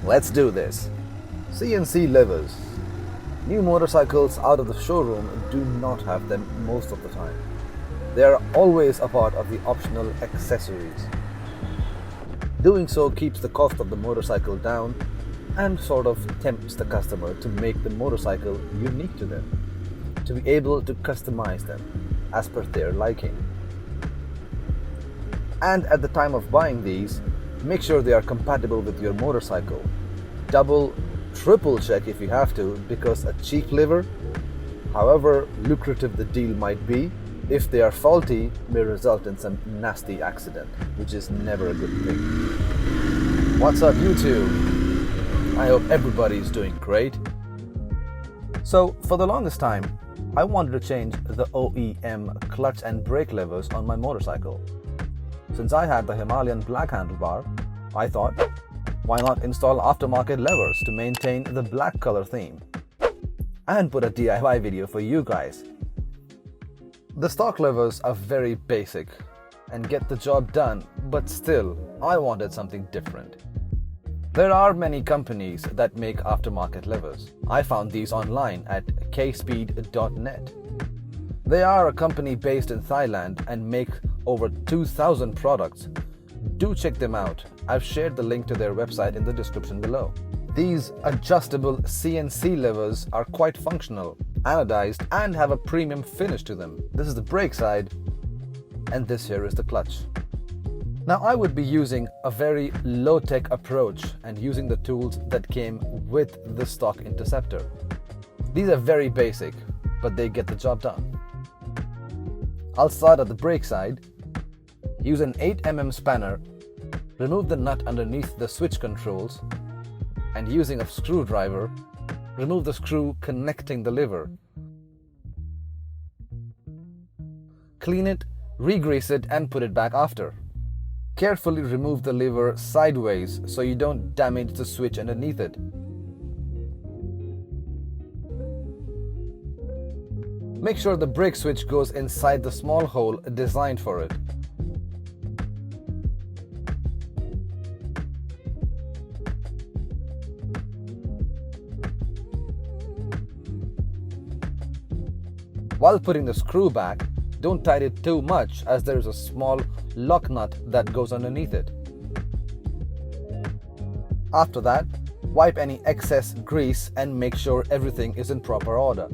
Let's do this. CNC levers. New motorcycles out of the showroom do not have them most of the time. They are always a part of the optional accessories. Doing so keeps the cost of the motorcycle down and sort of tempts the customer to make the motorcycle unique to them, to be able to customize them as per their liking. And at the time of buying these, make sure they are compatible with your motorcycle. Double, triple check if you have to, because a cheap lever, however lucrative the deal might be, if they are faulty, may result in some nasty accident, which is never a good thing. What's up, YouTube? I hope everybody is doing great. So, for the longest time, I wanted to change the OEM clutch and brake levers on my motorcycle. Since I had the Himalayan black handlebar, I thought, why not install aftermarket levers to maintain the black color theme? And put a DIY video for you guys. The stock levers are very basic and get the job done, but still, I wanted something different. There are many companies that make aftermarket levers. I found these online at kspeed.net. They are a company based in Thailand and make over 2,000 products. Do check them out. I've shared the link to their website in the description below. These adjustable CNC levers are quite functional, anodized, and have a premium finish to them. This is the brake side, and this here is the clutch. Now I would be using a very low-tech approach and using the tools that came with the stock Interceptor. These are very basic, but they get the job done. I'll start at the brake side. Use an 8mm spanner, remove the nut underneath the switch controls, and using a screwdriver, remove the screw connecting the lever. Clean it, re-grease it, and put it back after. Carefully remove the lever sideways so you don't damage the switch underneath it. Make sure the brake switch goes inside the small hole designed for it. While putting the screw back, don't tighten it too much as there is a small lock nut that goes underneath it. After that, wipe any excess grease and make sure everything is in proper order.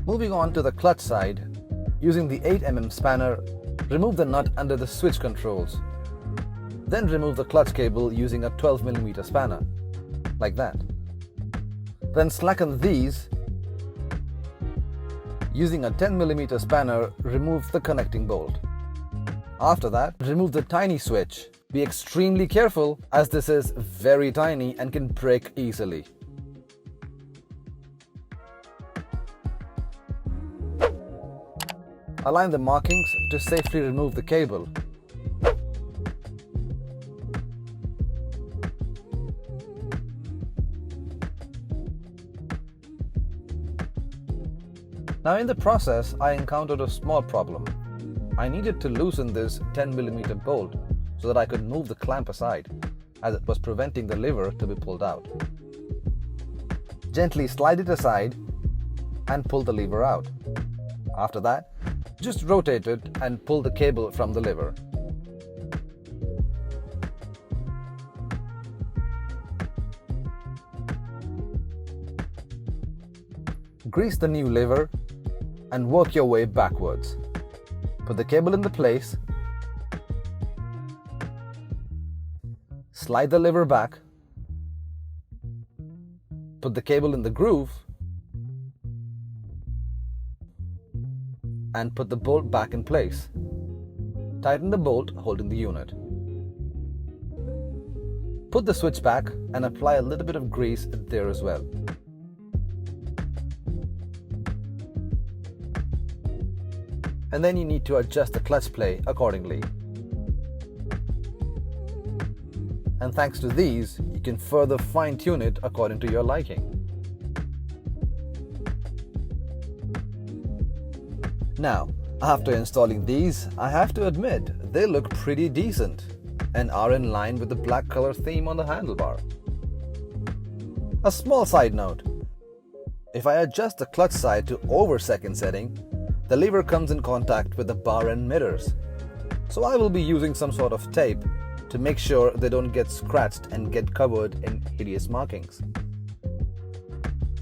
Moving on to the clutch side, using the 8mm spanner, remove the nut under the switch controls. Then remove the clutch cable using a 12mm spanner, like that. Then slacken these. Using a 10mm spanner, remove the connecting bolt. After that, remove the tiny switch. Be extremely careful as this is very tiny and can break easily. Align the markings to safely remove the cable. Now in the process, I encountered a small problem. I needed to loosen this 10mm bolt so that I could move the clamp aside, as it was preventing the lever to be pulled out. Gently slide it aside and pull the lever out. After that, just rotate it and pull the cable from the lever. Grease the new lever and work your way backwards. Put the cable in the place, slide the lever back, put the cable in the groove, and put the bolt back in place. Tighten the bolt holding the unit. Put the switch back and apply a little bit of grease there as well. And then you need to adjust the clutch play accordingly. And thanks to these, you can further fine-tune it according to your liking. Now, After installing these, I have to admit they look pretty decent and are in line with the black color theme on the handlebar. A small side note: if I adjust the clutch side to over second setting, the lever comes in contact with the bar end mirrors. So I will be using some sort of tape to make sure they don't get scratched and get covered in hideous markings.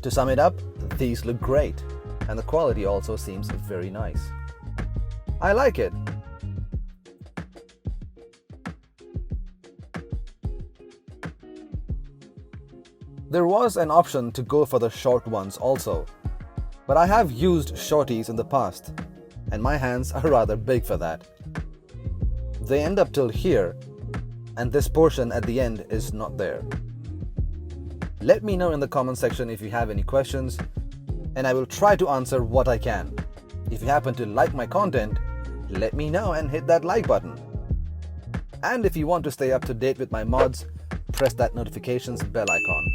To sum it up, these look great, and the quality also seems very nice. I like it. There was an option to go for the short ones also, but I have used shorties in the past, and my hands are rather big for that. They end up till here, and this portion at the end is not there. Let me know in the comment section if you have any questions, and I will try to answer what I can. If you happen to like my content, let me know and hit that like button. And if you want to stay up to date with my mods, press that notifications bell icon.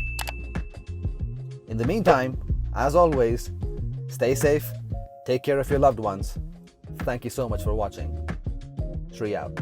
In the meantime, as always, stay safe, take care of your loved ones. Thank you so much for watching. Shri out.